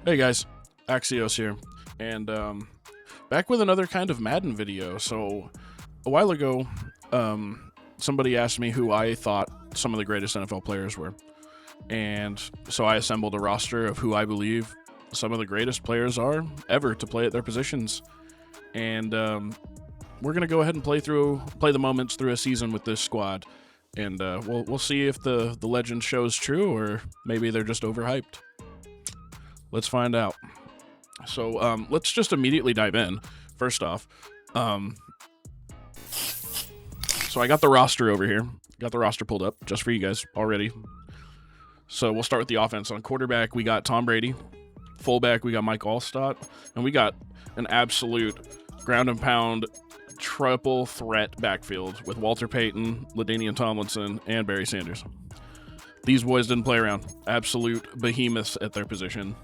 Hey guys, Axios here, and back with another kind of Madden video. So, a while ago, somebody asked me who I thought some of the greatest NFL players were, and so I assembled a roster of who I believe some of the greatest players are ever to play at their positions, and we're gonna go ahead and play the moments through a season with this squad, and we'll see if the legend shows true or maybe they're just overhyped. Let's find out. So let's just immediately dive in. First off, so I got the roster over here. Got the roster pulled up just for you guys already. So we'll start with the offense. On quarterback, we got Tom Brady. Fullback, we got Mike Allstott. And we got an absolute ground and pound triple threat backfield with Walter Payton, LaDainian Tomlinson, and Barry Sanders. These boys didn't play around. Absolute behemoths at their position.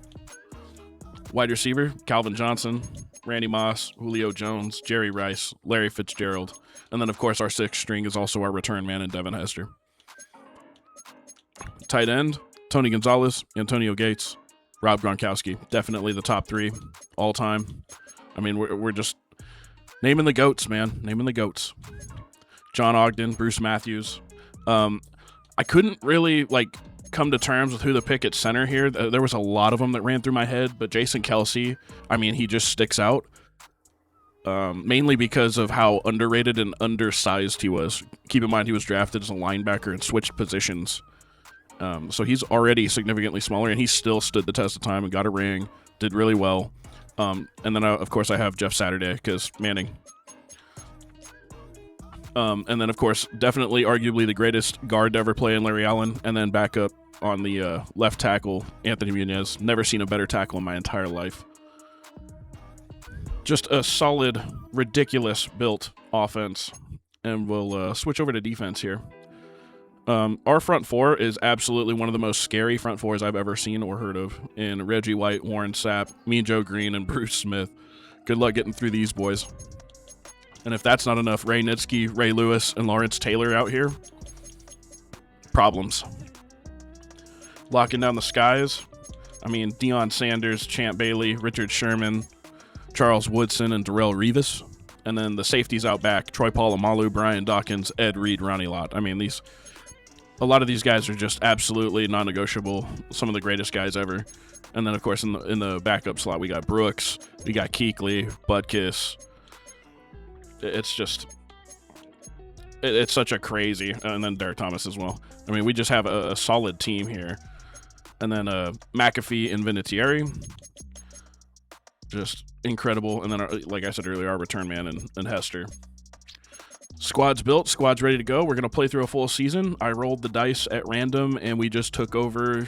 Wide receiver, Calvin Johnson, Randy Moss, Julio Jones, Jerry Rice, Larry Fitzgerald. And then, of course, our sixth string is also our return man in Devin Hester. Tight end, Tony Gonzalez, Antonio Gates, Rob Gronkowski. Definitely the top three all time. I mean, we're just naming the GOATs, man. Naming the GOATs. John Ogden, Bruce Matthews. I couldn't really, come to terms with who the pick at center here. There was a lot of them that ran through my head, but Jason Kelsey, I mean, he just sticks out. Mainly because of how underrated and undersized he was. Keep in mind, he was drafted as a linebacker and switched positions. So he's already significantly smaller, and he still stood the test of time and got a ring, did really well. And then, of course, I have Jeff Saturday because Manning. And then, of course, definitely arguably the greatest guard to ever play in Larry Allen. And then backup on the left tackle, Anthony Muniz. Never seen a better tackle in my entire life. Just a solid, ridiculous built offense. And we'll switch over to defense here. Our front four is absolutely one of the most scary front fours I've ever seen or heard of. In Reggie White, Warren Sapp, Mean Joe Green, and Bruce Smith. Good luck getting through these boys. And if that's not enough, Ray Nitsky, Ray Lewis, and Lawrence Taylor out here. Problems. Locking down the skies. I mean, Deion Sanders, Champ Bailey, Richard Sherman, Charles Woodson, and Darrell Revis. And then the safeties out back, Troy Polamalu, Brian Dawkins, Ed Reed, Ronnie Lott. I mean, a lot of these guys are just absolutely non-negotiable. Some of the greatest guys ever. And then, of course, in the backup slot, we got Brooks, we got Kuechly, Butkus. It's just, it's such a crazy, and then Derek Thomas as well. I mean, we just have a solid team here. And then McAfee and Vinatieri, just incredible. And then, like I said earlier, our return man and Hester. Squad's built, squad's ready to go. We're going to play through a full season. I rolled the dice at random, and we just took over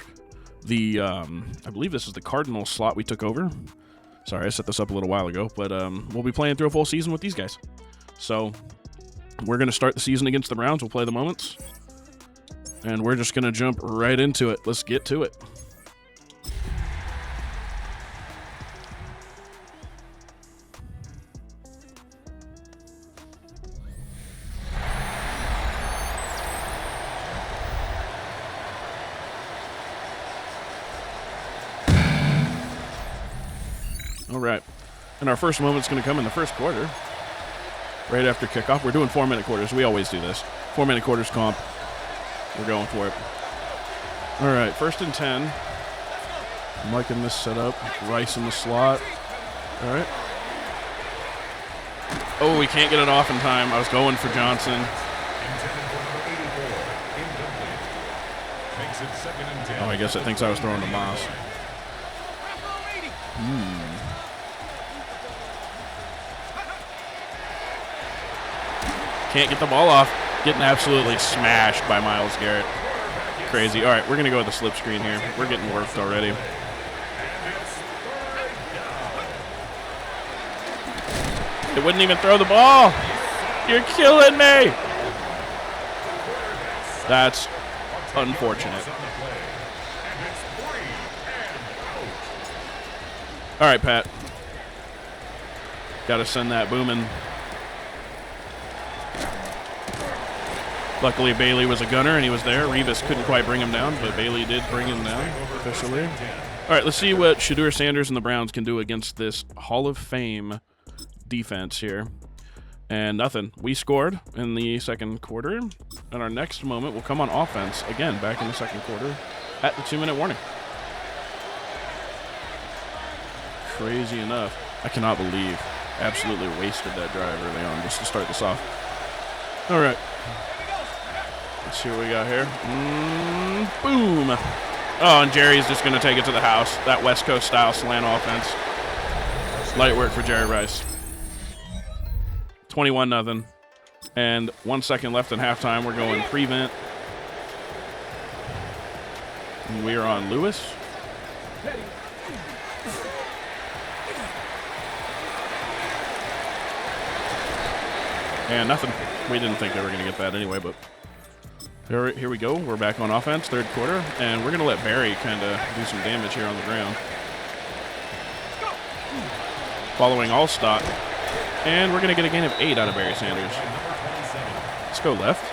the, I believe this is the Cardinals slot we took over. Sorry, I set this up a little while ago, but we'll be playing through a full season with these guys. So we're going to start the season against the Browns. We'll play the moments, and we're just going to jump right into it. Let's get to it. All right, and our first moment's going to come in the first quarter, right after kickoff. We're doing 4-minute quarters. We always do this. 4-minute quarters comp. We're going for it. All right, 1st and 10. I'm liking this setup. Rice in the slot. All right. Oh, we can't get it off in time. I was going for Johnson. Oh, I guess it thinks I was throwing to Moss. Can't get the ball off. Getting absolutely smashed by Myles Garrett. Crazy. All right, we're going to go with the slip screen here. We're getting worked already. It wouldn't even throw the ball. You're killing me. That's unfortunate. All right, Pat. Got to send that booming. Luckily, Bailey was a gunner, and he was there. Revis couldn't quite bring him down, but Bailey did bring him down officially. All right, let's see what Shadur Sanders and the Browns can do against this Hall of Fame defense here. And nothing. We scored in the second quarter, and our next moment will come on offense, again, back in the second quarter at the 2-minute warning. Crazy enough. I cannot believe absolutely wasted that drive early on just to start this off. All right. Let's see what we got here. Boom. Oh, and Jerry's just going to take it to the house. That West Coast style slant offense. Light work for Jerry Rice. 21-0. And 1 second left in halftime. We're going prevent. And we are on Lewis. And nothing. We didn't think they were going to get that anyway, but here we go. We're back on offense, third quarter, and we're going to let Barry kind of do some damage here on the ground. Following Allstott. And we're going to get a gain of 8 out of Barry Sanders. Let's go left.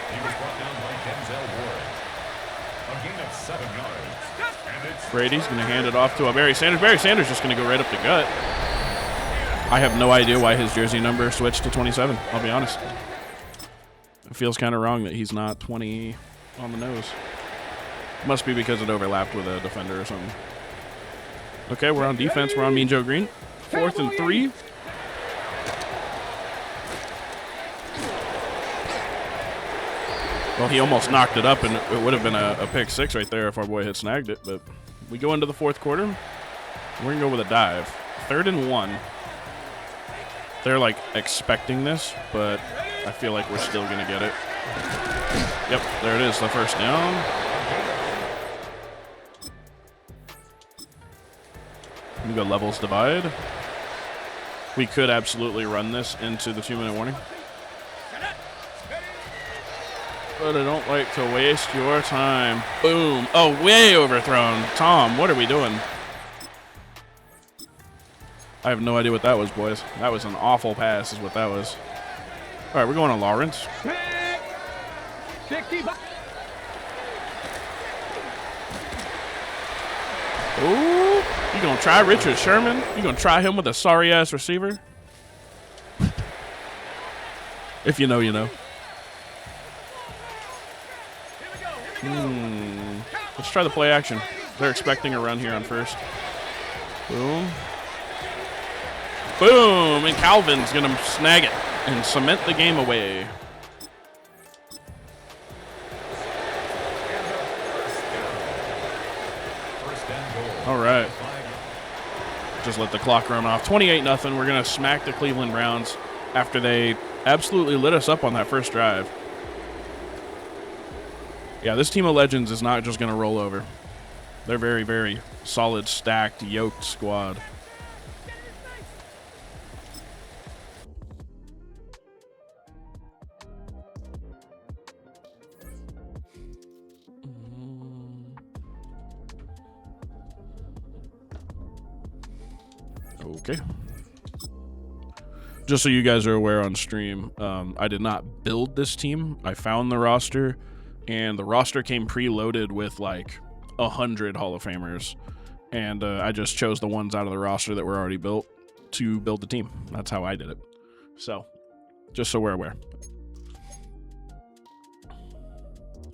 Brady's going to hand it off to a Barry Sanders. Barry Sanders just going to go right up the gut. I have no idea why his jersey number switched to 27, I'll be honest. It feels kind of wrong that he's not 20 on the nose. Must be because it overlapped with a defender or something. Okay, we're on defense. We're on Mean Joe Green. 4th and 3. Well, he almost knocked it up, and it would have been a pick 6 right there if our boy had snagged it. But we go into the fourth quarter. We're going to go with a dive. 3rd and 1. They're, like, expecting this, but I feel like we're still going to get it. Yep, there it is, the first down. We go levels divide. We could absolutely run this into the 2-minute warning. But I don't like to waste your time. Boom. Oh, way overthrown. Tom, what are we doing? I have no idea what that was, boys. That was an awful pass is what that was. All right, we're going on Lawrence. Ooh, you going to try Richard Sherman? You going to try him with a sorry-ass receiver? If you know, you know. Let's try the play action. They're expecting a run here on first. Boom. Boom! And Calvin's going to snag it and cement the game away. All right. Just let the clock run off. 28-0. We're going to smack the Cleveland Browns after they absolutely lit us up on that first drive. Yeah, this team of legends is not just going to roll over. They're very, very solid, stacked, yoked squad. Okay. Just so you guys are aware on stream, I did not build this team. I found the roster, and the roster came preloaded with like 100 Hall of Famers, and I just chose the ones out of the roster that were already built to build the team. That's how I did it. So, just so we're aware.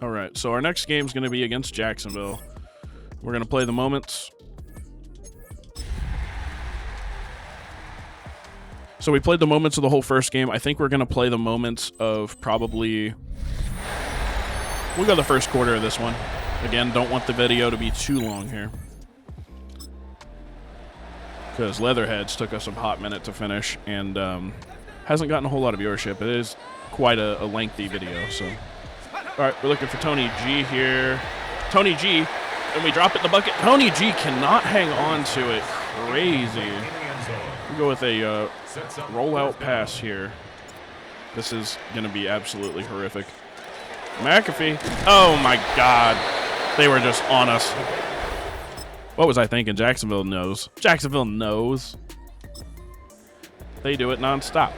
All right, so our next game is going to be against Jacksonville. We're going to play the moments. So we played the moments of the whole first game. I think we're going to play the moments of probably... We'll go the first quarter of this one. Again, don't want the video to be too long here. Because Leatherheads took us a hot minute to finish and hasn't gotten a whole lot of viewership. It is quite a lengthy video. So, all right, we're looking for Tony G here. Tony G, and we drop it in the bucket. Tony G cannot hang on to it. Crazy. We go with a rollout pass here. This is going to be absolutely horrific. McAfee. Oh, my God. They were just on us. What was I thinking? Jacksonville knows. Jacksonville knows. They do it nonstop.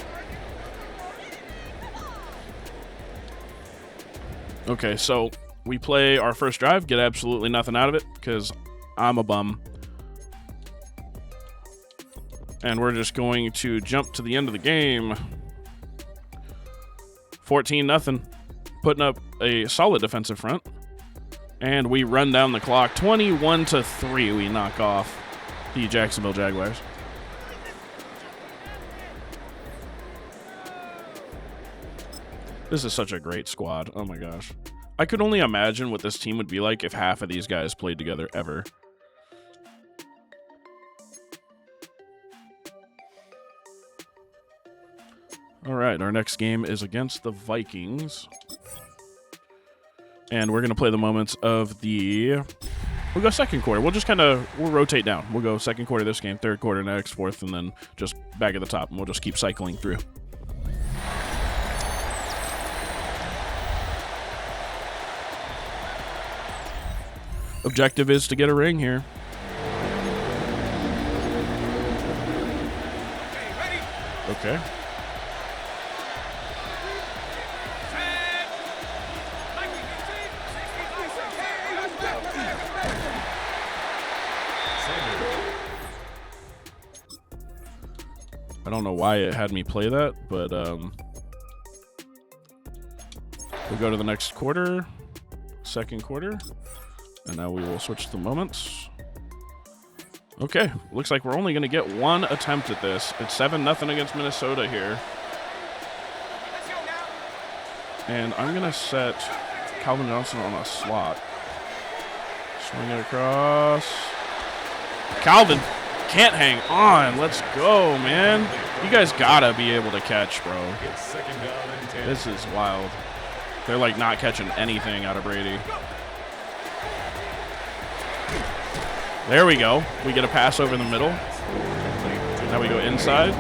Okay, so we play our first drive, get absolutely nothing out of it because I'm a bum. And we're just going to jump to the end of the game. 14-0. Putting up a solid defensive front. And we run down the clock. 21-3 we knock off the Jacksonville Jaguars. This is such a great squad. Oh my gosh. I could only imagine what this team would be like if half of these guys played together ever. All right, our next game is against the Vikings. And we're going to play the moments of the... We'll go second quarter. We'll just we'll rotate down. We'll go second quarter this game, third quarter next, fourth, and then just back at the top. And we'll just keep cycling through. Objective is to get a ring here. Okay. I don't know why it had me play that, but we'll go to the next quarter, second quarter, and now we will switch to the moments. Okay, looks like we're only going to get one attempt at this. It's 7-0 against Minnesota here. And I'm going to set Calvin Johnson on a slot. Swing it across. Calvin can't hang on. Let's go, man. You guys got to be able to catch, bro. This is wild. They're like not catching anything out of Brady. There we go. We get a pass over the middle. Now we go inside.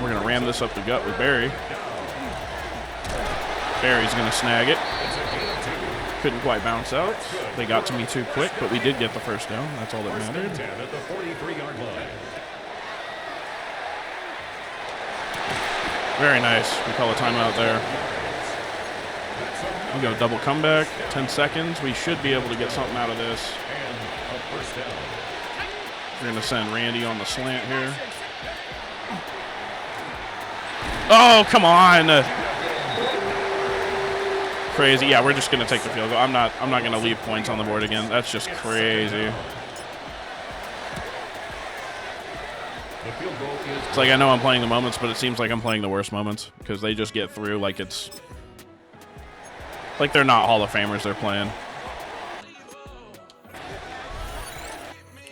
We're going to ram this up the gut with Barry. Barry's going to snag it. Couldn't quite bounce out. They got to me too quick, but we did get the first down. That's all that mattered. Very nice. We call a timeout there. We go double comeback. 10 seconds. We should be able to get something out of this. We're going to send Randy on the slant here. Oh, come on. Crazy. Yeah, we're just going to take the field goal. I'm not going to leave points on the board again. That's just crazy. It's like I know I'm playing the moments, but it seems like I'm playing the worst moments because they just get through like it's like they're not Hall of Famers they're playing.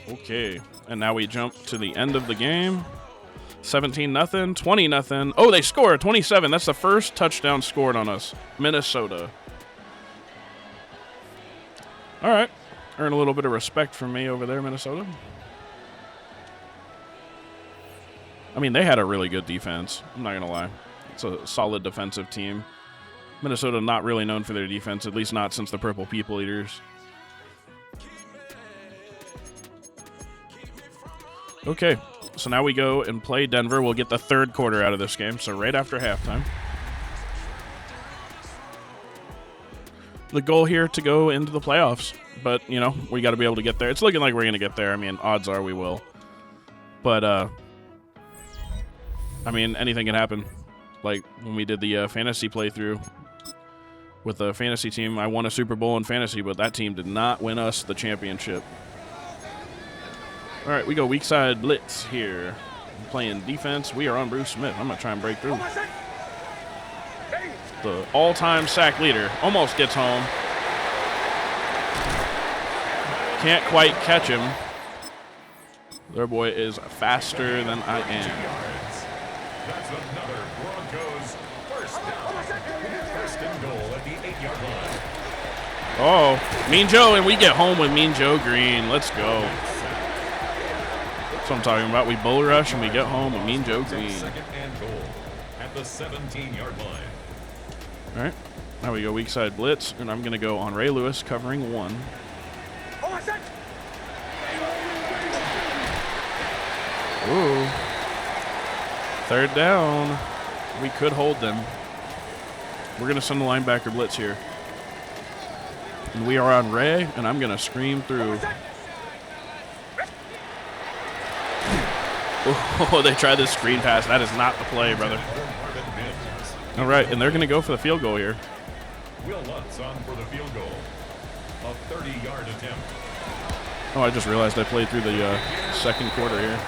Okay, and now we jump to the end of the game. 17-0, 20-0. Oh, they scored 27. That's the first touchdown scored on us. Minnesota. All right, earn a little bit of respect from me over there, Minnesota. I mean, they had a really good defense. I'm not going to lie. It's a solid defensive team. Minnesota not really known for their defense, at least not since the Purple People Eaters. Okay, so now we go and play Denver. We'll get the third quarter out of this game, so right after halftime. The goal here to go into the playoffs, but, you know, we got to be able to get there. It's looking like we're going to get there. I mean, odds are we will. But, I mean, anything can happen. Like when we did the fantasy playthrough with the fantasy team, I won a Super Bowl in fantasy, but that team did not win us the championship. All right, we go weak side blitz here. I'm playing defense. We are on Bruce Smith. I'm going to try and break through. The all-time sack leader almost gets home. Can't quite catch him. Their boy is faster than I am. That's another Broncos first down. First and goal at the 8-yard line. Oh, Mean Joe, and we get home with Mean Joe Green. Let's go. That's what I'm talking about. We bull rush and we get home with Mean Joe Green. Second and goal at the 17-yard line. All right, now we go weak side blitz, and I'm going to go on Ray Lewis covering one. Ooh. Third down. We could hold them. We're going to send the linebacker blitz here. And we are on Ray, and I'm going to scream through. Oh, they tried this screen pass. That is not the play, brother. All right, and they're going to go for the field goal here. Will Lutz on for the field goal. A 30-yard attempt. Oh, I just realized I played through the second quarter here.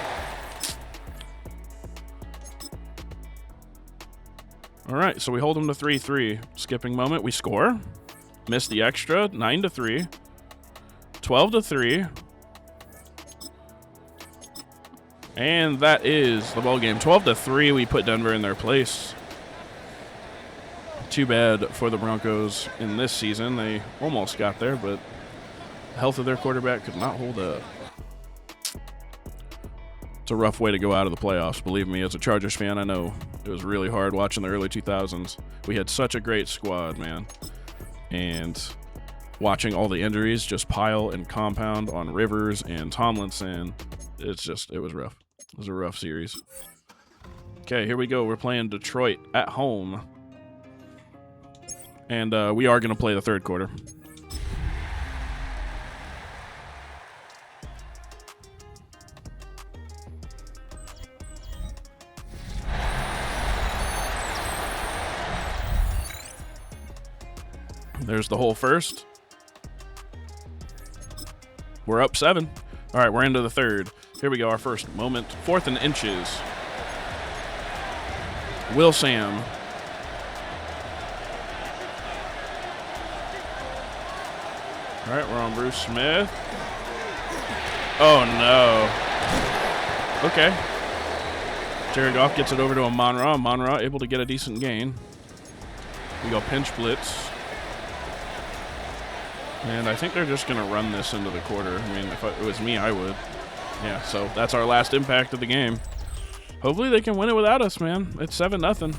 All right, so we hold them to 3-3. Skipping moment, we score. Miss the extra, 9-3. 12-3. And that is the ball game. 12-3, we put Denver in their place. Too bad for the Broncos in this season. They almost got there, but the health of their quarterback could not hold up. It's a rough way to go out of the playoffs. Believe me, as a Chargers fan, I know it was really hard watching the early 2000s. We had such a great squad, man. And watching all the injuries just pile and compound on Rivers and Tomlinson, it was rough. It was a rough series. Okay, here we go. We're playing Detroit at home. And we are going to play the third quarter. There's the whole first. We're up 7. All right, we're into the third. Here we go, our first moment. 4th and inches. Will Sam. All right, we're on Bruce Smith. Oh, no. Okay. Jared Goff gets it over to Amon-Ra. Amon-Ra able to get a decent gain. We go pinch blitz. And I think they're just going to run this into the quarter. I mean, if it was me, I would. Yeah, so that's our last impact of the game. Hopefully they can win it without us, man. It's 7-0.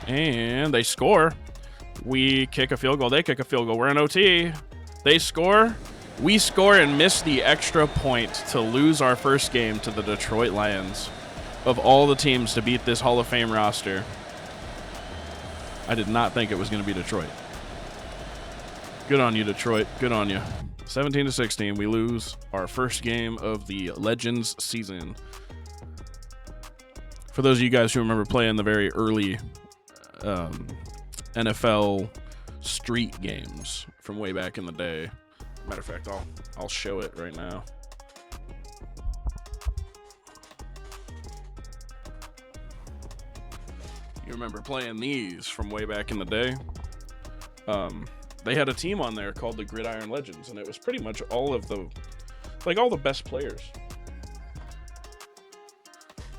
And they score. We kick a field goal. They kick a field goal. We're in OT. They score. We score and miss the extra point to lose our first game to the Detroit Lions. Of all the teams to beat this Hall of Fame roster, I did not think it was going to be Detroit. Good on you, Detroit. Good on you. 17-16, we lose our first game of the Legends season. For those of you guys who remember playing the very early NFL street games from way back in the day. Matter of fact, I'll show it right now. You remember playing these from way back in the day? They had a team on there called the Gridiron Legends, and it was pretty much all the best players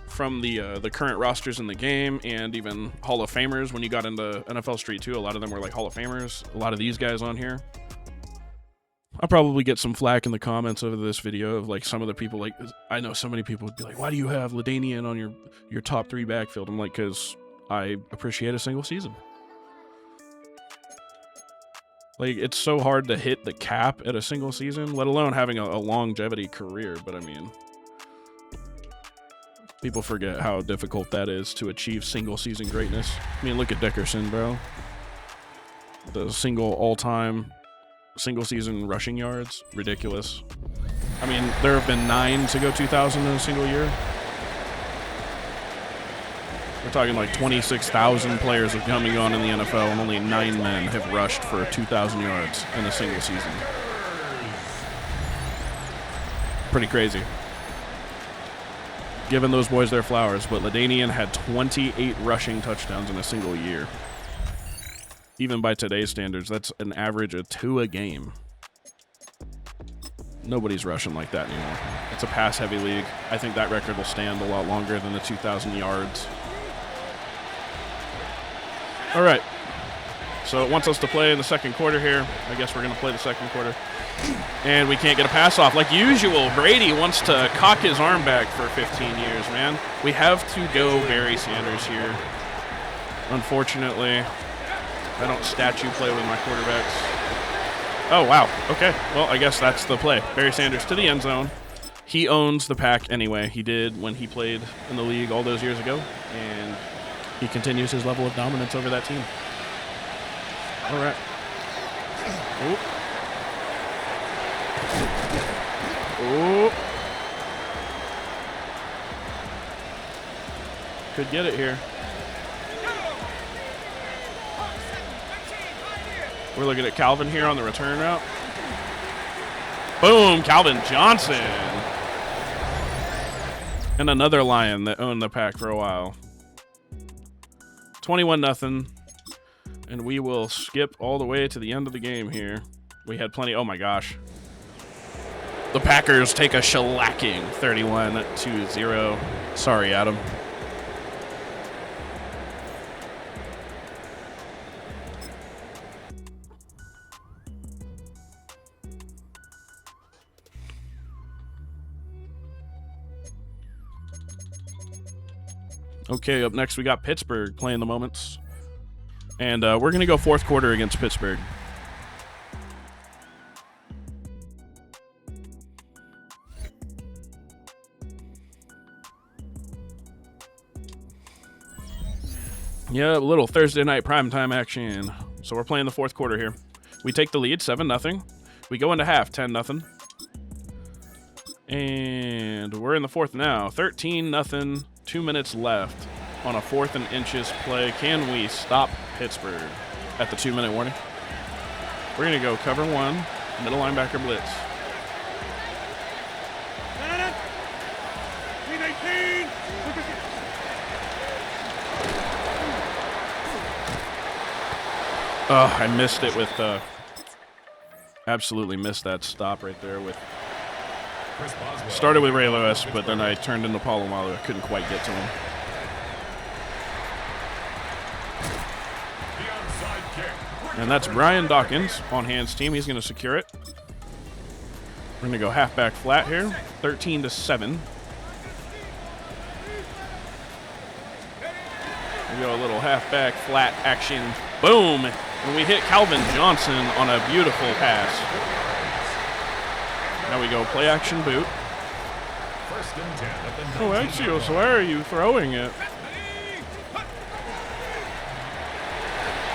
from the current rosters in the game, and even Hall of Famers. When you got into NFL Street 2, a lot of them were like Hall of Famers. A lot of these guys on here. I'll probably get some flack in the comments over this video of like some of the people. Like, I know so many people would be like, "Why do you have LaDainian on your top 3 backfield?" I'm like, because I appreciate a single season. Like, it's so hard to hit the cap at a single season, let alone having a longevity career. But I mean, people forget how difficult that is to achieve single season greatness. I mean, look at Dickerson, bro. The all-time single season rushing yards, ridiculous. I mean, there have been 9 to go 2,000 in a single year. We're talking like 26,000 players are coming on in the NFL, and only 9 men have rushed for 2,000 yards in a single season. Pretty crazy. Giving those boys their flowers, but LaDainian had 28 rushing touchdowns in a single year. Even by today's standards, that's an average of 2 a game. Nobody's rushing like that anymore. It's a pass-heavy league. I think that record will stand a lot longer than the 2,000 yards. All right, so it wants us to play in the second quarter here. I guess we're going to play the second quarter. And we can't get a pass off. Like usual, Brady wants to cock his arm back for 15 years, man. We have to go Barry Sanders here. Unfortunately, I don't statue play with my quarterbacks. Oh, wow. Okay, well, I guess that's the play. Barry Sanders to the end zone. He owns the pack anyway. He did when he played in the league all those years ago. And he continues his level of dominance over that team. All right. Oop. Oop. Could get it here. We're looking at Calvin here on the return route. Boom, Calvin Johnson. And another Lion that owned the pack for a while. 21-0. And we will skip all the way to the end of the game here. We had plenty. Oh my gosh. The Packers take a shellacking 31-0. Sorry, Adam. Okay, up next we got Pittsburgh playing the moments. And we're going to go fourth quarter against Pittsburgh. Yeah, a little Thursday night primetime action. So we're playing the fourth quarter here. We take the lead, 7-0. We go into half, 10-0. And we're in the fourth now, 13-0. 2 minutes left on a 4th and inches play. Can we stop Pittsburgh at the 2-minute warning? We're going to go cover one, middle linebacker blitz. Oh, I missed it with, absolutely missed that stop right there with. Started with Ray Lewis, but then I turned into Palomalu. I couldn't quite get to him. And that's Brian Dawkins on Hand's team. He's going to secure it. We're going to go halfback flat here, 13-7. We go a little halfback flat action. Boom! And we hit Calvin Johnson on a beautiful pass. Now we go play action boot. Oh, Axios, why are you throwing it?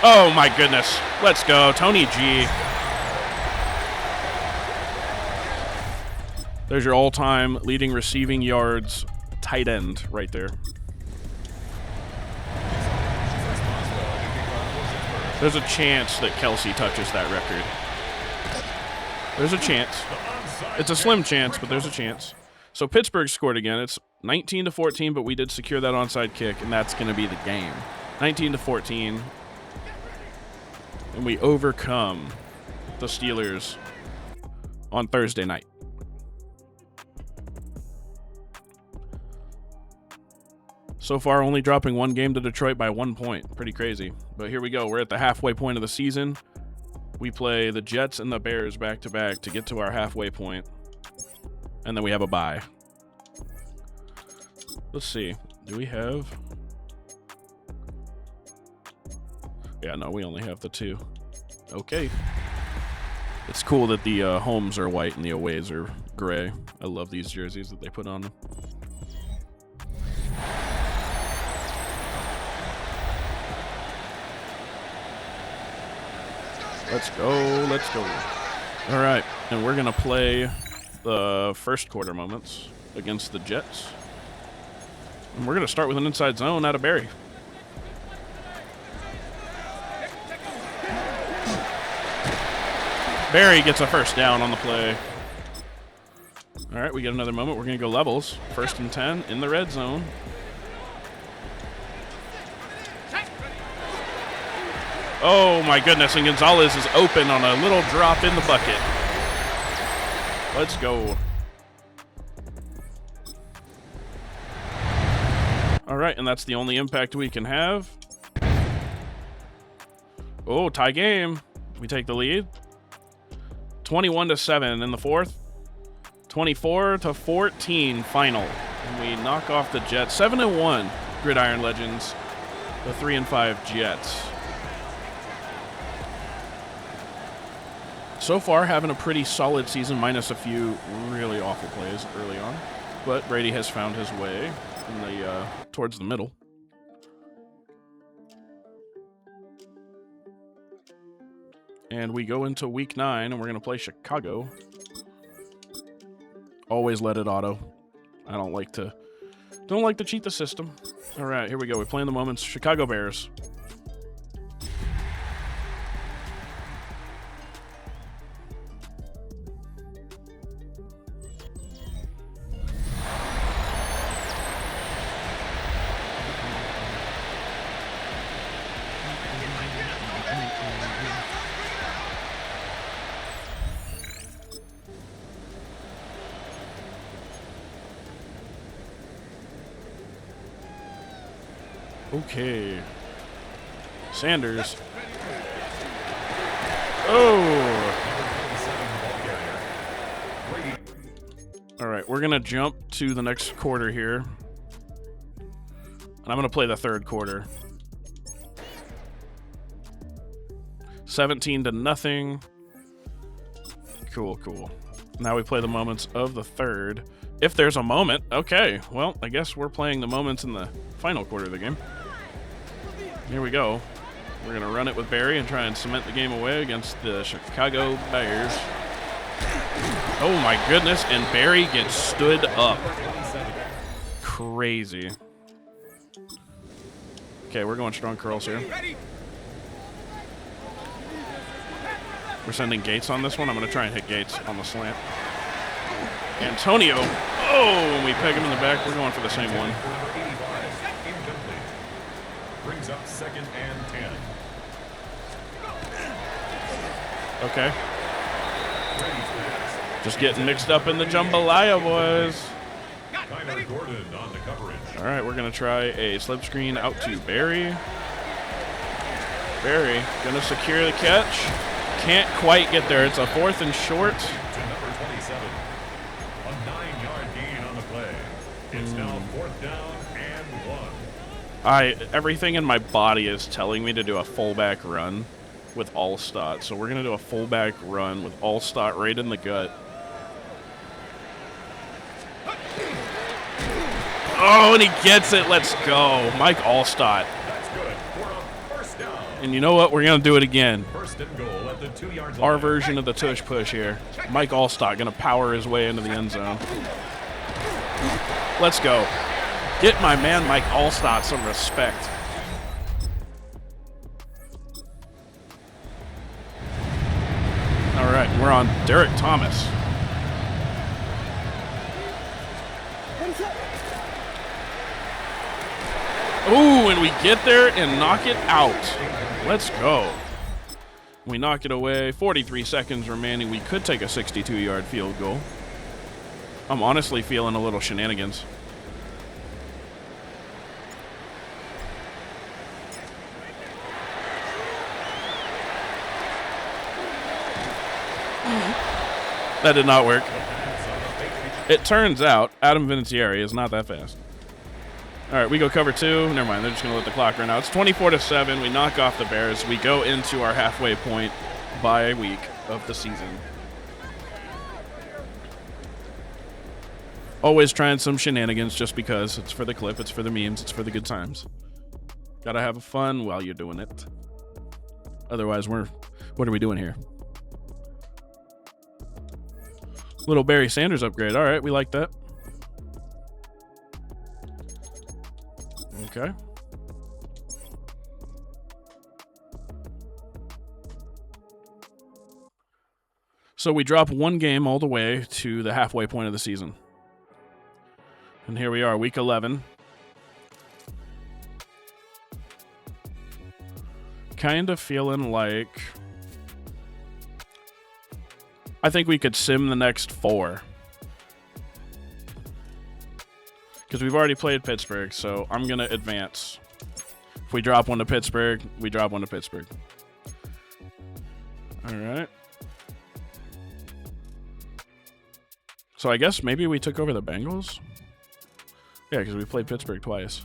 Oh my goodness. Let's go. Tony G. There's your all-time leading receiving yards tight end right there. There's a chance that Kelsey touches that record. There's a chance. It's a slim chance, but there's a chance. So Pittsburgh scored again. It's 19-14, but we did secure that onside kick, and that's going to be the game. 19-14. And we overcome the Steelers on Thursday night. So far, only dropping one game to Detroit by 1 point. Pretty crazy. But here we go. We're at the halfway point of the season. We play the Jets and the Bears back-to-back to get to our halfway point. And then we have a bye. Let's see. Do we have... Yeah, no, we only have the 2. Okay. It's cool that the homes are white and the aways are gray. I love these jerseys that they put on them. Let's go, let's go. All right, and we're going to play the first quarter moments against the Jets. And we're going to start with an inside zone out of Barry. Barry gets a first down on the play. All right, we get another moment. We're going to go levels. 1st and 10 in the red zone. Oh, my goodness, and Gonzalez is open on a little drop in the bucket. Let's go. All right, and that's the only impact we can have. Oh, tie game. We take the lead. 21-7 in the fourth. 24-14 final. And we knock off the Jets. 7-1 Gridiron Legends. The 3-5 Jets. So far, having a pretty solid season, minus a few really awful plays early on. But Brady has found his way in the towards the middle. And we go into week 9, and we're going to play Chicago. Always let it auto. I don't like to cheat the system. All right, here we go. We're playing the moments. Chicago Bears. Okay. Sanders. Oh! All right, we're going to jump to the next quarter here. And I'm going to play the third quarter. 17-0. Cool. Now we play the moments of the third. If there's a moment. Okay, well, I guess we're playing the moments in the final quarter of the game. Here we go. We're going to run it with Barry and try and cement the game away against the Chicago Bears. Oh my goodness, and Barry gets stood up. Crazy. Okay, we're going strong curls here. We're sending Gates on this one. I'm going to try and hit Gates on the slant. Antonio. Oh, and we peg him in the back. We're going for the same one. Brings up 2nd and 10. Okay. Just getting mixed up in the jambalaya, boys. Tyler Gordon on the coverage. All right, we're going to try a slip screen out to Barry. Barry going to secure the catch. Can't quite get there. It's a 4th and short. To number 27. A 9-yard gain on the play. It's now 4th down and 1. Everything in my body is telling me to do a fullback run with Allstott. So we're going to do a fullback run with Allstott right in the gut. Oh, and he gets it. Let's go. Mike Allstott. That's good. For a first down. And you know what? We're going to do it again. First and goal at the 2-yard line. Our version of the tush push here. Mike Allstott going to power his way into the end zone. Let's go. Get my man Mike Allstott some respect. All right, we're on Derek Thomas. Ooh, and we get there and knock it out. Let's go. We knock it away. 43 seconds remaining. We could take a 62-yard field goal. I'm honestly feeling a little shenanigans. That did not work. It turns out Adam Vinatieri is not that fast. All right, we go cover 2. Never mind, they're just going to let the clock run out. It's 24-7. We knock off the Bears. We go into our halfway point bye week of the season. Always trying some shenanigans just because. It's for the clip, it's for the memes, it's for the good times. Gotta have fun while you're doing it. Otherwise, what are we doing here? Little Barry Sanders upgrade. All right, we like that. Okay. So we drop one game all the way to the halfway point of the season. And here we are, week 11. Kind of feeling like I think we could sim the next 4. Because we've already played Pittsburgh, so I'm going to advance. If we drop one to Pittsburgh, we drop one to Pittsburgh. All right. So I guess maybe we took over the Bengals? Yeah, because we played Pittsburgh twice.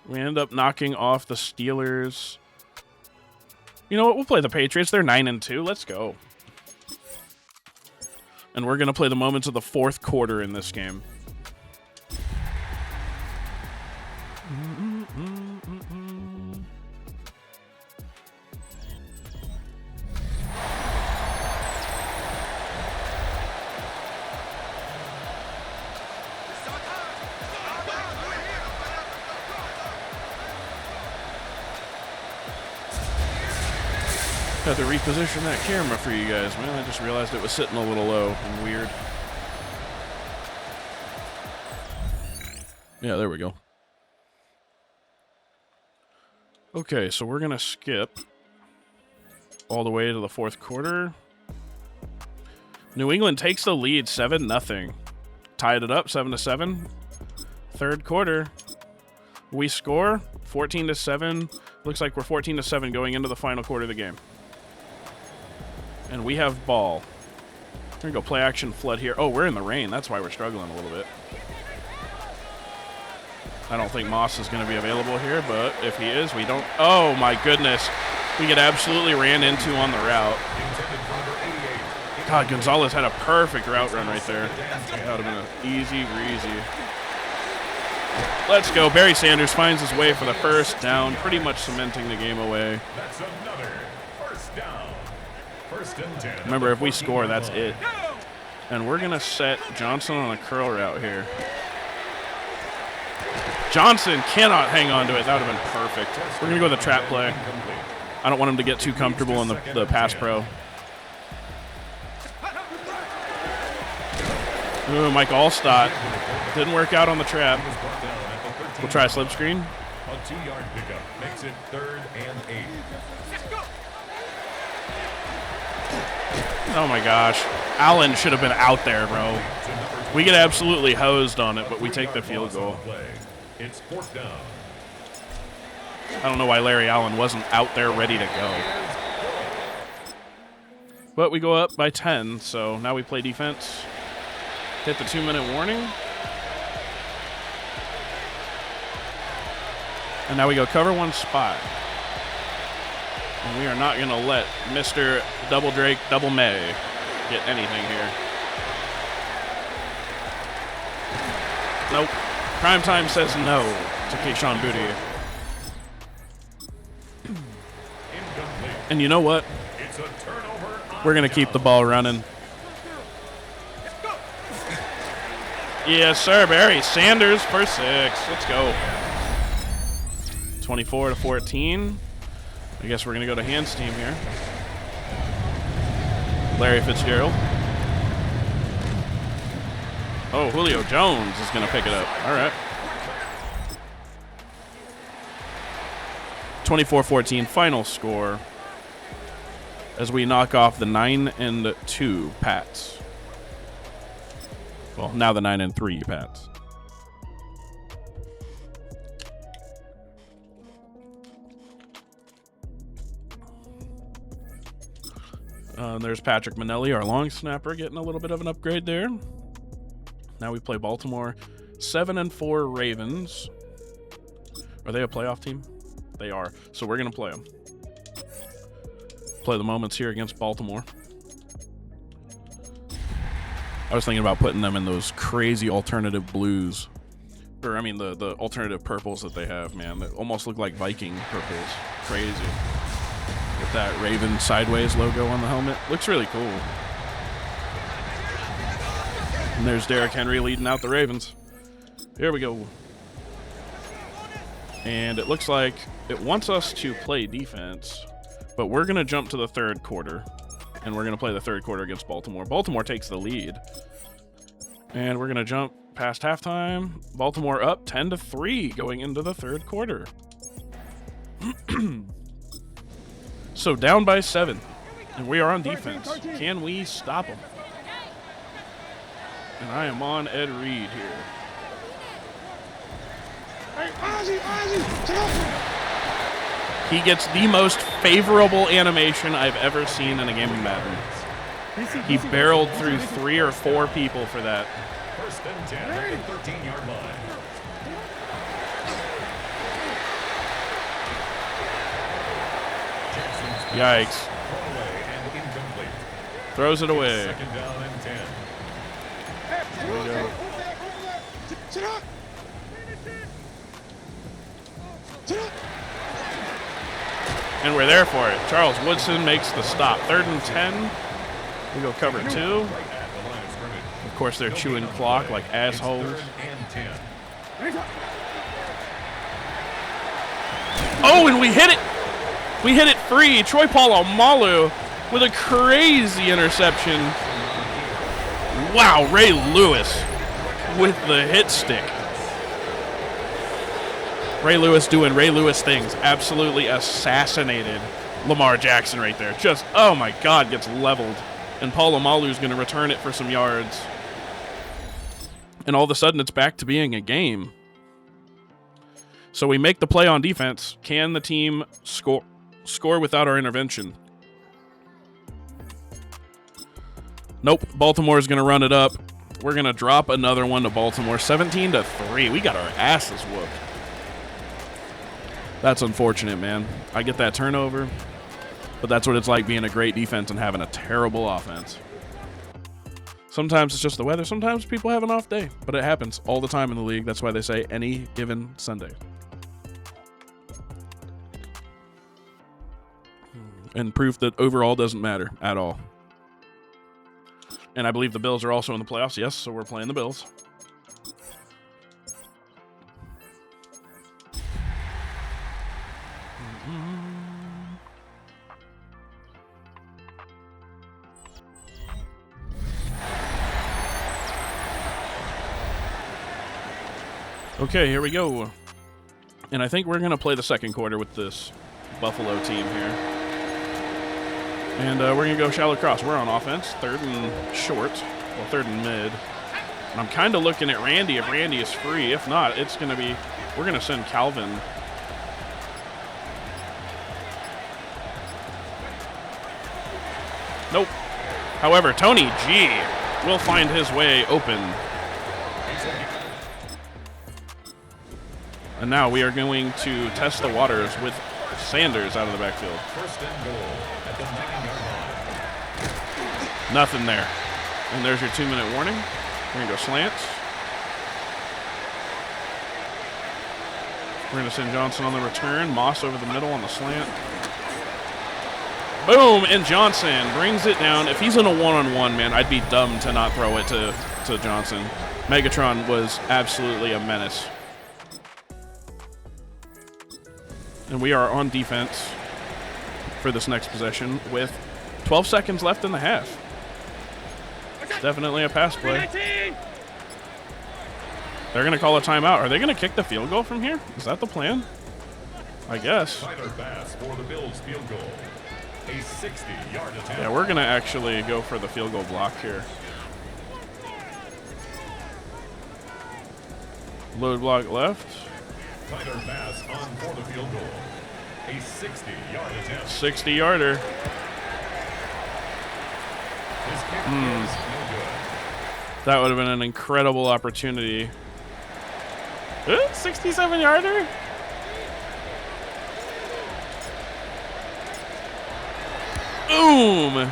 We end up knocking off the Steelers. You know what? We'll play the Patriots. They're 9-2. Let's go. And we're going to play the moments of the 4th quarter in this game. Had to reposition that camera for you guys, man. I just realized it was sitting a little low and weird. Yeah, there we go. Okay, so we're going to skip all the way to the fourth quarter. New England takes the lead 7-0. Tied it up 7-7. Third quarter. We score 14-7. Looks like we're 14-7 going into the final quarter of the game. And we have ball. We're going to go play action flood here. Oh, we're in the rain. That's why we're struggling a little bit. I don't think Moss is going to be available here, but if he is, we don't. Oh, my goodness. We get absolutely ran into on the route. God, Gonzalez had a perfect route run right there. That would have been an easy breezy. Let's go. Barry Sanders finds his way for the first down, pretty much cementing the game away. That's another first down. First and 10. Remember, if we score, that's it. And we're going to set Johnson on a curl route here. Johnson cannot hang on to it. That would have been perfect. We're going to go with the trap play. I don't want him to get too comfortable in the pass pro. Ooh, Mike Allstott. Didn't work out on the trap. We'll try a slip screen. A 2-yard pickup makes it 3rd and 8. Oh my gosh. Allen should have been out there, bro. We get absolutely hosed on it, but we take the field goal. It's 4th down. I don't know why Larry Allen wasn't out there ready to go. But we go up by 10, so now we play defense. Hit the 2-minute warning. And now we go cover one spot. And we are not going to let Mr. Double Drake, Double May get anything here. Nope. Primetime says no to Keyshawn Boutte. And you know what? It's a turnover. We're going to keep the ball running. Yes, sir, Barry Sanders for 6. Let's go. 24-14. I guess we're going to go to hands team here. Larry Fitzgerald. Oh, Julio Jones is going to pick it up. All right. 24-14 final score as we knock off the 9-2 Pats. Well, now the 9-3 Pats. There's Patrick Manelli, our long snapper, getting a little bit of an upgrade there. Now we play Baltimore. 7-4 Ravens. Are they a playoff team? They are. So we're going to play them. Play the moments here against Baltimore. I was thinking about putting them in those crazy alternative blues. Or, I mean, the alternative purples that they have, man. That almost look like Viking purples. Crazy. With that Raven sideways logo on the helmet. Looks really cool. And there's Derrick Henry leading out the Ravens. Here we go. And it looks like it wants us to play defense, but we're going to jump to the third quarter, and we're going to play the third quarter against Baltimore. Baltimore takes the lead. And we're going to jump past halftime. Baltimore up 10-3 going into the third quarter. So down by 7, and we are on defense. Can we stop them? And I am on Ed Reed here. He gets the most favorable animation I've ever seen in a game of Madden. He barreled through 3 or 4 people for that. First and 10 at the 13-yard line. Yikes. Throwaway and incomplete. Throws it away. Second down and 10. Here we go. And we're there for it. Charles Woodson makes the stop. 3rd and 10. We go cover 2. Right at the line of scrimmage. Of course, they're chewing clock like assholes. 3rd and 10. Oh, and we hit it. We hit it free. Troy Polamalu with a crazy interception. Wow, Ray Lewis with the hit stick. Ray Lewis doing Ray Lewis things. Absolutely assassinated Lamar Jackson right there. Just, oh my God, gets leveled. And Polamalu's going to return it for some yards. And all of a sudden, it's back to being a game. So we make the play on defense. Can the team score without our intervention? Nope. Baltimore is going to run it up. We're going to drop another one to Baltimore. 17-3. We got our asses whooped. That's unfortunate, man. I get that turnover, but that's what it's like being a great defense and having a terrible offense. Sometimes it's just the weather. Sometimes people have an off day, but it happens all the time in the league. That's why they say any given Sunday. And proof that overall doesn't matter at all. And I believe the Bills are also in the playoffs. Yes, so we're playing the Bills. Okay, here we go. And I think we're going to play the second quarter with this Buffalo team here. And we're going to go shallow cross. We're on offense. Third and short. Well, third and mid. And I'm kind of looking at Randy if Randy is free. If not, it's going to be, we're going to send Calvin. Nope. However, Tony G will find his way open. And now we are going to test the waters with Sanders out of the backfield. First and goal at the 9-yard line. Nothing there. And there's your 2-minute warning. We're going to go slants. We're going to send Johnson on the return. Moss over the middle on the slant. Boom! And Johnson brings it down. If he's in a one-on-one, man, I'd be dumb to not throw it to Johnson. Megatron was absolutely a menace. And we are on defense for this next possession with 12 seconds left in the half. Definitely a pass play. They're going to call a timeout. Are they going to kick the field goal from here? Is that the plan? I guess. Tyler Bass for the Bills field goal. A 60-yard attempt. Yeah, we're going to actually go for the field goal block here. Load block left. Tyler Bass on for the field goal. A 60-yard attempt. 60-yarder. His kick is no good. That would have been an incredible opportunity. 67-yarder? Boom!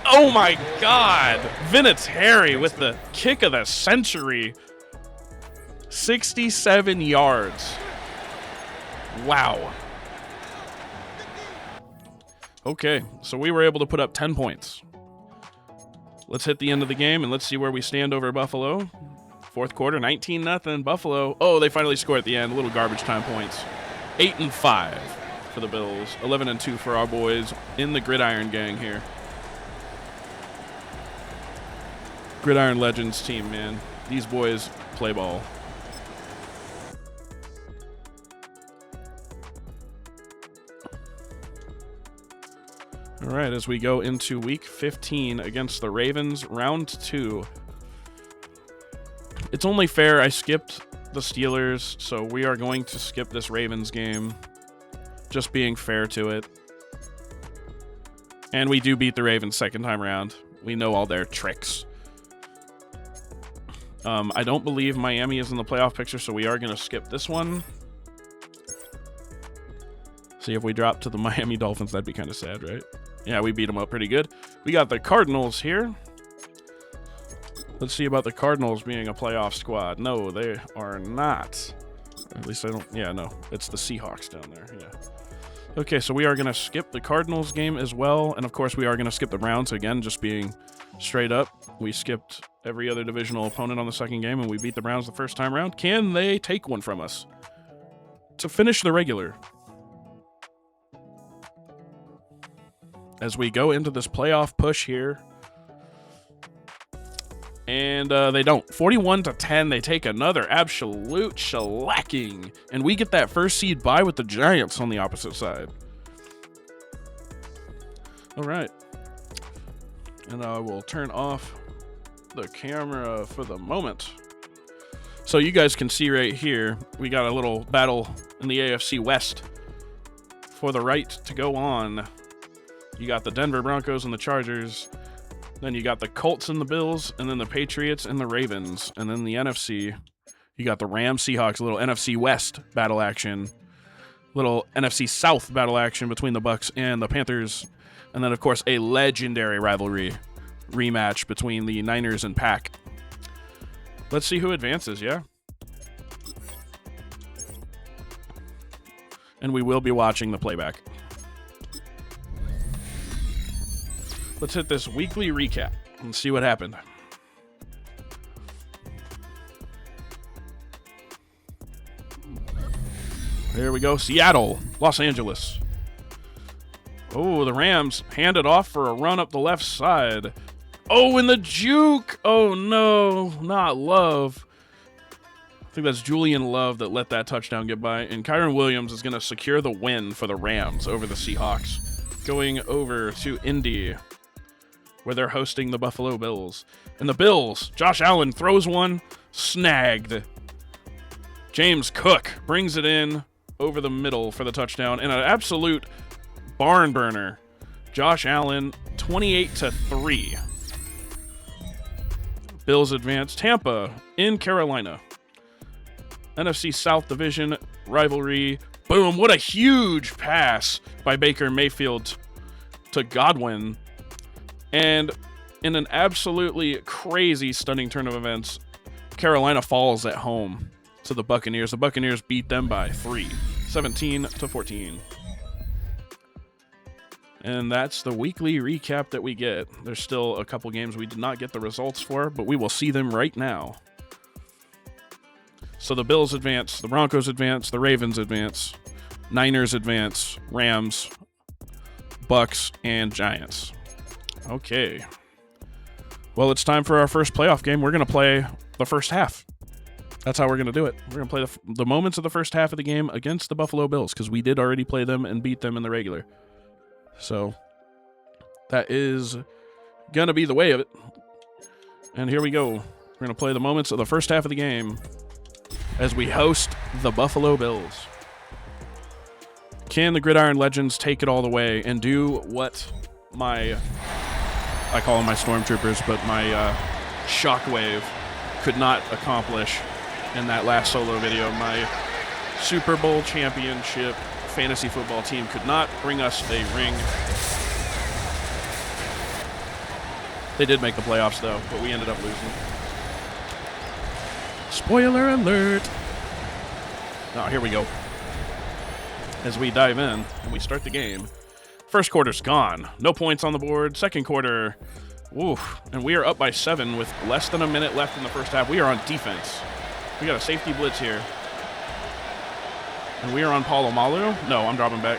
Oh my God! Vinatieri with the kick of the century. 67 yards. Wow. Okay, so we were able to put up 10 points. Let's hit the end of the game and let's see where we stand over Buffalo. Fourth quarter, 19-0 Buffalo. Oh, they finally scored at the end. Little garbage time points. 8-5 for the Bills. 11-2 for our boys in the Gridiron gang here. Gridiron Legends team, man. These boys play ball. All right, as we go into week 15 against the Ravens, round 2. It's only fair I skipped the Steelers, so we are going to skip this Ravens game. Just being fair to it. And we do beat the Ravens second time around. We know all their tricks. I don't believe Miami is in the playoff picture, so we are going to skip this one. See if we drop to the Miami Dolphins. That'd be kind of sad, right? Yeah, we beat them up pretty good. We got the Cardinals here. Let's see about the Cardinals being a playoff squad. No, they are not. At least I don't. Yeah, no. It's the Seahawks down there. Yeah. Okay, so we are going to skip the Cardinals game as well. And, of course, we are going to skip the Browns. Again, just being straight up. We skipped every other divisional opponent on the second game, and we beat the Browns the first time around. Can they take one from us to finish the regular? as we go into this playoff push here. And they don't. 41-10, they take another absolute shellacking. And we get that first seed bye with the Giants on the opposite side. All right. And I will turn off the camera for the moment. So you guys can see right here, we got a little battle in the AFC West for the right to go on. You got the Denver Broncos and the Chargers. Then you got the Colts and the Bills, and then the Patriots and the Ravens. And then the NFC, you got the Rams, Seahawks, a little NFC West battle action. Little NFC South battle action between the Bucs and the Panthers. And then, of course, a legendary rivalry rematch between the Niners and Pack. Let's see who advances, yeah? And we will be watching the playback. Let's hit this weekly recap and see what happened. There we go. Seattle, Los Angeles. Oh, the Rams hand it off for a run up the left side. Oh, and the juke. Oh, no, not Love. I think that's Julian Love that let that touchdown get by. And Kyron Williams is going to secure the win for the Rams over the Seahawks. Going over to Indy, where they're hosting the Buffalo Bills. And the Bills, Josh Allen throws one, snagged. James Cook brings it in over the middle for the touchdown. And an absolute barn burner. Josh Allen, 28-3. Bills advance. Tampa in Carolina. NFC South Division rivalry. Boom, what a huge pass by Baker Mayfield to Godwin. And in an absolutely crazy, stunning turn of events, Carolina falls at home to the Buccaneers. The Buccaneers beat them by 3, 17-14. And that's the weekly recap that we get. There's still a couple games we did not get the results for, but we will see them right now. So the Bills advance, the Broncos advance, the Ravens advance, Niners advance, Rams, Bucks, and Giants. Okay. Well, it's time for our first playoff game. We're going to play the first half. That's how we're going to do it. We're going to play the moments of the first half of the game against the Buffalo Bills, because we did already play them and beat them in the regular. So that is going to be the way of it. And here we go. We're going to play the moments of the first half of the game as we host the Buffalo Bills. Can the Gridiron Legends take it all the way and do what I call them my stormtroopers, but my shockwave could not accomplish in that last solo video? My Super Bowl championship fantasy football team could not bring us a ring. They did make the playoffs, though, but we ended up losing. Spoiler alert! Now, here we go. As we dive in and we start the game. First quarter's gone. No points on the board. Second quarter, oof. And we are up by 7 with less than a minute left in the first half. We are on defense. We got a safety blitz here. And we are on Palomalu. No, I'm dropping back.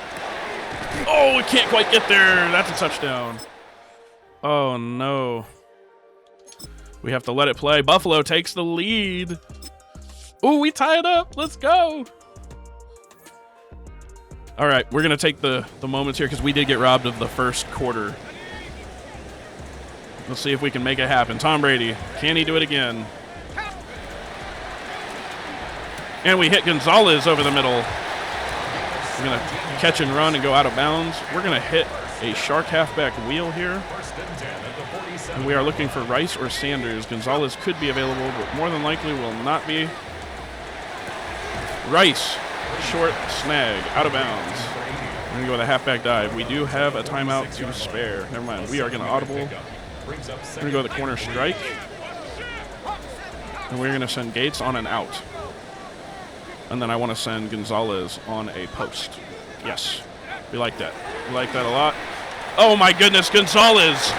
Oh, we can't quite get there. That's a touchdown. Oh, no. We have to let it play. Buffalo takes the lead. Ooh, we tie it up. Let's go. All right, we're going to take the moments here because we did get robbed of the first quarter. Let's see if we can make it happen. Tom Brady, can he do it again? And we hit Gonzalez over the middle. We're going to catch and run and go out of bounds. We're going to hit a shark halfback wheel here. And we are looking for Rice or Sanders. Gonzalez could be available, but more than likely will not be. Rice, short snag, out of bounds. We're going to go with a halfback dive. We do have a timeout to spare. Never mind. We are going to audible. We're going to go with the corner strike. And we're going to send Gates on an out. And then I want to send Gonzalez on a post. Yes. We like that. We like that a lot. Oh, my goodness. Gonzalez.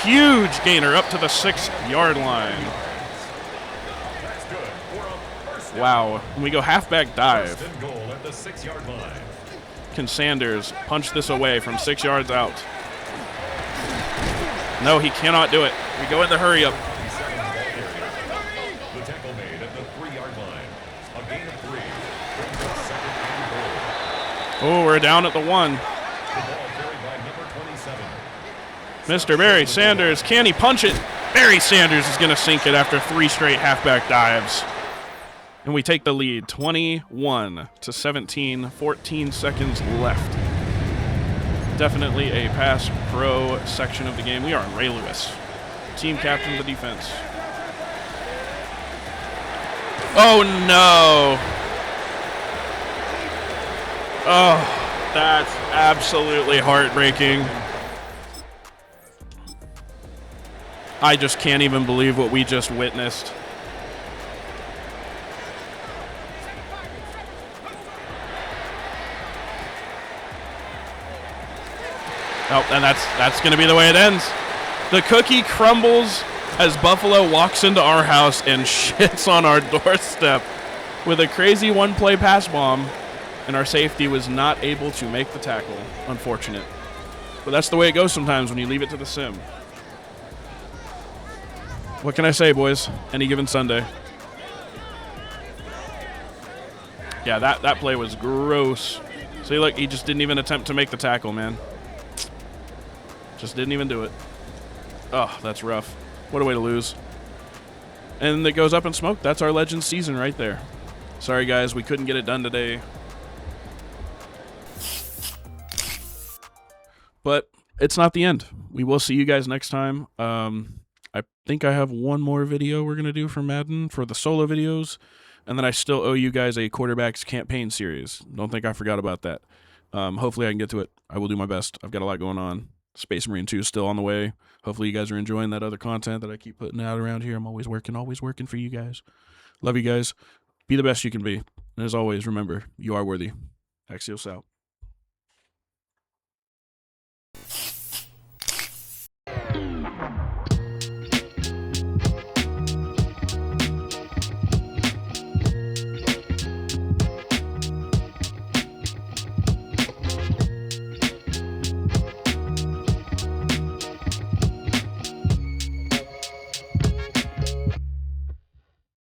Huge gainer up to the 6-yard line. Wow. And we go halfback dive. Can Sanders punch this away from 6 yards out? No, he cannot do it. We go in the hurry up. The tackle made at the 3-yard line. A gain of 3. Brings up 2nd and goal. Oh, we're down at the 1. The ball carried by number 27. Mr. Barry Sanders, can he punch it? Barry Sanders is going to sink it after 3 straight halfback dives. And we take the lead, 21-17, 14 seconds left. Definitely a pass pro section of the game. We are on Ray Lewis, team captain of the defense. Oh, no. Oh, that's absolutely heartbreaking. I just can't even believe what we just witnessed. Oh, and that's going to be the way it ends. The cookie crumbles as Buffalo walks into our house and shits on our doorstep with a crazy one-play pass bomb, and our safety was not able to make the tackle. Unfortunate. But that's the way it goes sometimes when you leave it to the sim. What can I say, boys? Any given Sunday. Yeah, that play was gross. See, look, he just didn't even attempt to make the tackle, man. Just didn't even do it. Oh, that's rough. What a way to lose. And it goes up in smoke. That's our Legends season right there. Sorry, guys. We couldn't get it done today. But it's not the end. We will see you guys next time. I think I have one more video we're going to do for Madden for the solo videos. And then I still owe you guys a quarterbacks campaign series. Don't think I forgot about that. Hopefully I can get to it. I will do my best. I've got a lot going on. Space Marine 2 is still on the way. Hopefully you guys are enjoying that other content that I keep putting out around here. I'm always working for you guys. Love you guys. Be the best you can be. And as always, remember, you are worthy. Axios out.